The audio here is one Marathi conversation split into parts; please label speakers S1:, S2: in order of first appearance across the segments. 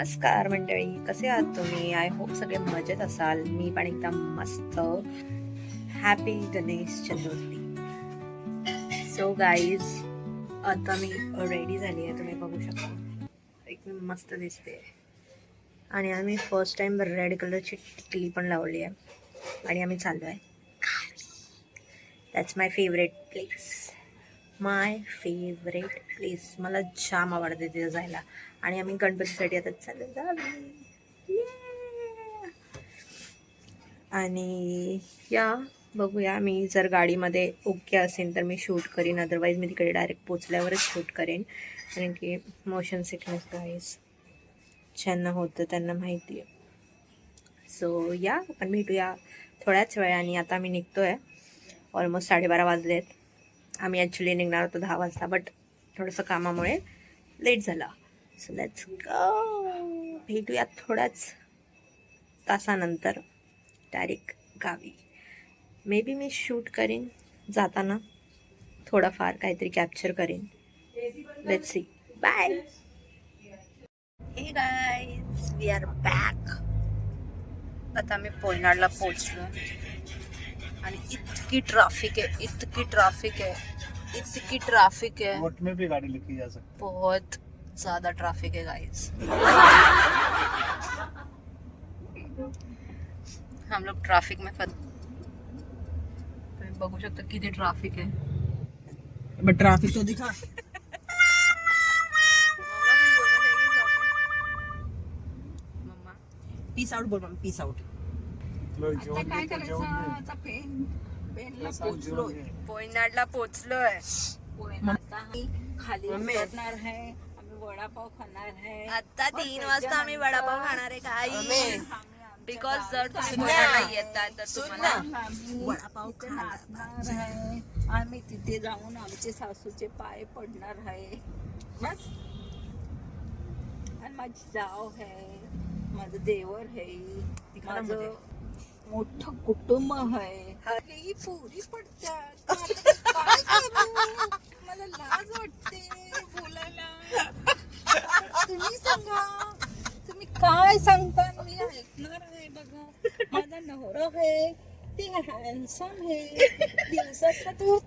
S1: नमस्कार मंडळी, कसे आहात तुम्ही? आय होप सगळे मजेत असाल. मी पण एकदम मस्त. Happy Ganesh Chaturthi. So guys, आता मी रेडी झाली आहे, तुम्ही बघू शकता. एकदम मस्त दिसते आणि आम्ही फर्स्ट टाइम रेड कलरची टिकली पण लावली आहे आणि आम्ही चाललो आहे. That's my favourite place. My favourite place. मला जाम आवडते तिथे जायला आणि आम्ही गणपतीसाठी आता चाललो गावी. आणि या बघूया, मी जर गाडीमध्ये ओके असेल तर मी शूट करीन, अदरवाईज मी तिकडे डायरेक्ट पोचल्यावरच शूट करेन, कारण की मोशन सिकनेस गाईज ज्यांना होतं त्यांना माहिती आहे. सो या आपण भेटूया थोड्याच वेळाने. आता आम्ही निघतो आहे, ऑलमोस्ट 12:30 वाजले आहेत. आम्ही ॲक्च्युली निघणार होतो 10 वाजता, बट थोडंसं कामामुळे लेट झाला. So let's go. भेटूया थोड्याच तासानंतर डायरेक्ट गावी. मे बी मी शूट करीन जाताना, थोडाफार काहीतरी कॅप्चर करीन. Let's see. बाय. हे गाईज, वी आर बॅक. आता आम्ही पोयनाडला पोचलो आणि इतकी ट्रॅफिक है, इतकी ट्रैफिक है, इतनी ट्रैफिक है.
S2: बोट में भी गाड़ी लेके जा सकते.
S1: बहुत ज्यादा ट्रैफिक है गाइस. हम लोग ट्रैफिक में तुम्ही बघू शकता किती ट्रैफिक है.
S2: बट ट्रैफिक तो दिखा.
S1: मम्मा
S3: पीस आउट बोल मग, पीस आउट.
S2: काय करायचं आता?
S1: पोयनाडला पोचलोय.
S3: खाली उतरणार आहे, आम्ही वडापाव खाणार आहे.
S1: आता 3 वाजता आम्ही वडापाव खाणार आहे काही, बिकॉज जर तुम्ही पोयनाडला येताय तर तुम्हाला
S3: वडापाव खाणार आहे. आम्ही तिथे जाऊन आमचे सासूचे पाय पडणार आहे बस. आणि माझी जाव आहे, माझं देवर आहे, माझं मोठं कुटुंब आहे. ही पुरी पडतात. काय करू? मला लाज वाटते बोलायला. तुम्ही सांगा, तुम्ही काय सांगता मी ऐकणार आहे. बघा, माझा नवरा आहे, ते हँडसम आहे, दिवसात तो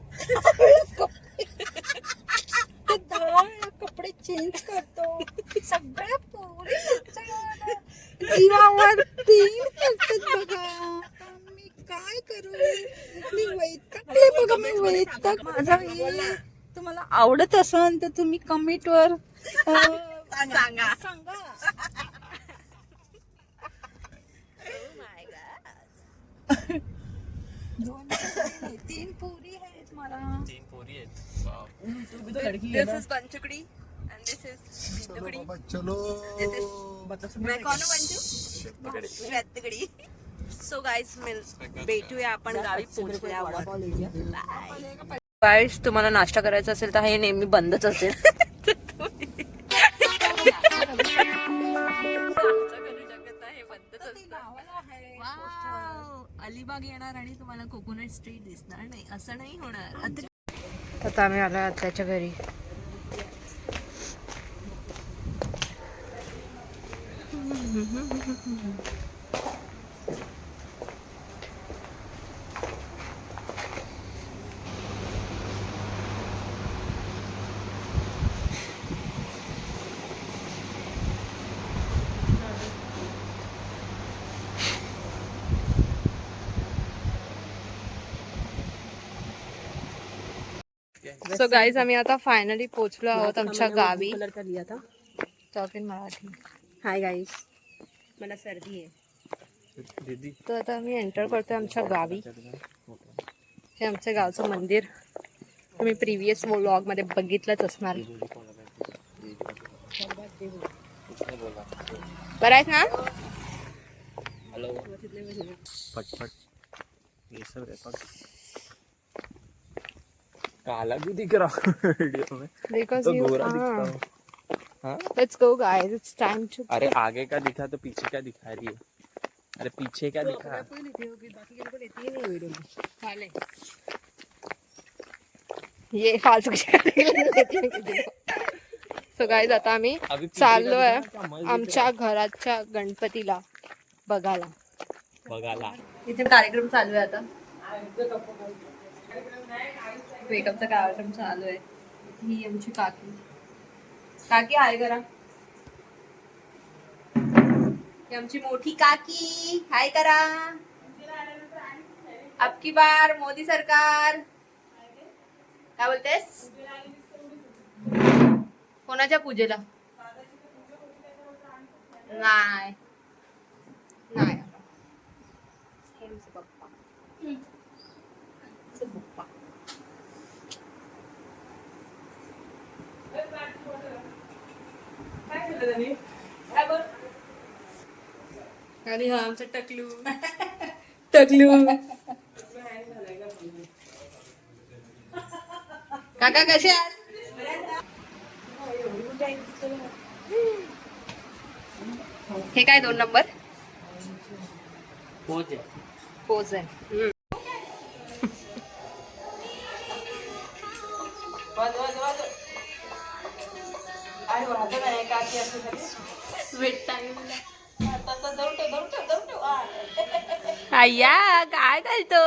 S3: 10 कपडे चेंज करतो. सगळ्या पोरी जीवावर तीन करतात. बघा मी काय करू? मी वैतागले. बघा मी वैताग. माझा तुम्हाला आवडत असेल तर तुम्ही कमेंट वर सांगा. तीन पोरी आहेत मला.
S1: दिस इज पंचुकड़ी एंड दिस इज बिंदुकड़ी.
S2: चलो.
S1: मैं कौन हूँ पंचू? श्वेतकड़ी. सो गाइस, भेटूया आपण गावी पोहोचल्यावर. गाइस, तुम्हाला नाश्ता करायचा असेल तर हे नेहमी बंदच असेल. अलिबाग येणार आणि तुम्हाला कोकोनट स्ट्रीट दिसणार नाही, असं नाही होणार. आता आम्ही आलो आत्याच्या घरी. सो गाईज, आम्ही आता फायनली पोहोचलो आहोत आमच्या गावी.
S3: कलर का लिया था.
S1: Talk in Marathi.
S3: Hi guys, मला सर्दी आहे.
S1: तर आता आम्ही एंटर करतोय आमच्या गावी. हे आमच्या गावचं मंदिर तुम्ही प्रिव्हियस व्लॉग मध्ये बघितलंच असणार. बरं आहेस ना?
S2: फटफट. ये सब रेकॉर्ड. काला भी दिख रहा वीडियो में.
S1: बिकॉज
S2: तो गोरा दिखता हूँ. हाँ?
S1: Let's go guys, it's time to.
S2: अरे आगे का दिखा तो पीछे क्या दिखा रही है? अरे पीछे क्या दिखा?
S1: ये फालतू की सो गाईज आता आम्ही
S2: अभी पीछे
S1: चाललोय
S2: का दिखा ना, क्या मस्त
S1: आमच्या घराच्या गणपतीला बघायला.
S2: बघायला.
S1: इथे कार्यक्रम चालू आहे आता. मेकअपचा कार्यक्रम चालू आहे. ही आमची काकी. काकी हाय करा. ही आमची मोठी काकी हाय करा. अब की बार मोदी सरकार. काय बोलतेस? कोणाच्या पूजेला? नाही नाही. हे आमचे पप्पा. आमचे पप्पा. आणि हा आमचा टकलू. टकलू. काका कसे आहात? हे काय 2 नंबर
S2: पोच आहे.
S1: पोज आहे. अय्या काय घालतो?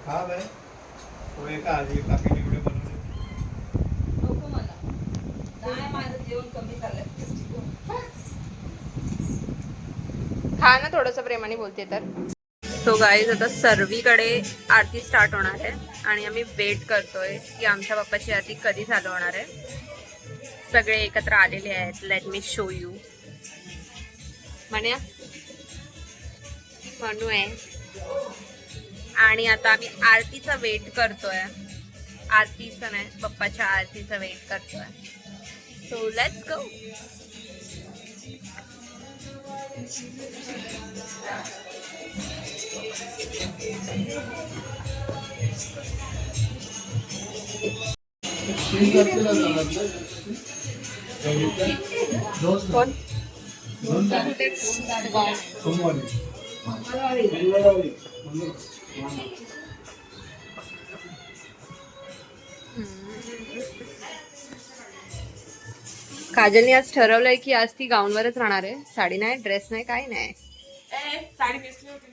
S4: हा बाय तो एका आधी काकीने व्हिडिओ बनवले.
S3: नको मला. नाही, माझं जेवण कमी झालं.
S1: खा ना थोडस प्रेमाने बोलते तर. सो गाईज आता सर्वीकडे आरती स्टार्ट होणार आहे आणि आम्ही वेट करतोय की आमच्या बाप्पाची आरती कधी चालू होणार आहे. सगळे एकत्र आलेले आहेत. Let me show you. म्हणूया म्हणू आहे. आणि आता आम्ही आरतीचा वेट करतोय. आरतीचं नाही, बाप्पाच्या आरतीचा वेट करतोय. So let's go. कोण? काजलने आज ठरवलंय की आज ती गाऊनवरच राहणार आहे. साडी नाही, ड्रेस नाही, काही नाही.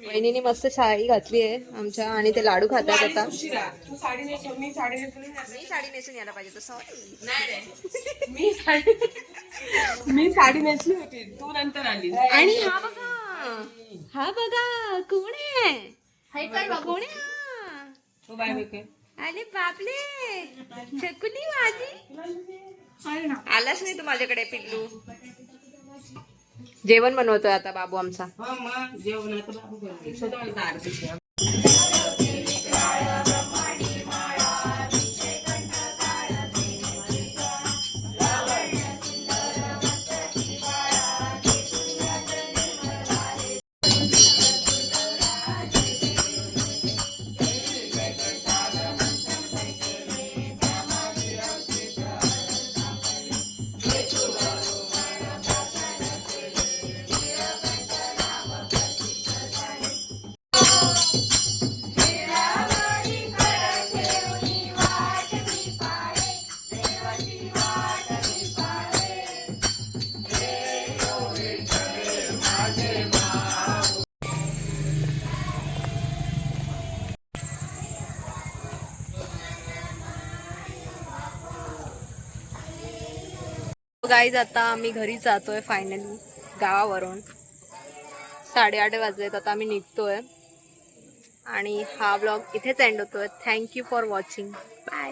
S1: वहिनीने मस्त साडी घातली आहे आमच्या आणि ते लाडू खातात आता. मी साडी नेसून यायला पाहिजे तसं.
S5: मी साडी नेसली होती, तू नंतर आली.
S1: आणि हा बघा, हा बघा कोण आहे? कोण आहे हा?
S5: तू बाय बेके.
S1: अरे बापले, छकुली माझी. आलाच नाही तू माझ्याकडे पिल्लू. जेवण बनवतोय आता बाबू आमचा.
S5: हो मग जेवणाचं बाबू बनवते. स्वतः मला आरती कर.
S1: गाईज आता आम्ही घरी जातोय फायनली गावावरून. 8:30 वाजलेत. आता आम्ही निघतोय आणि हा व्लॉग इथेच एंड होतोय. Thank you for watching. बाय.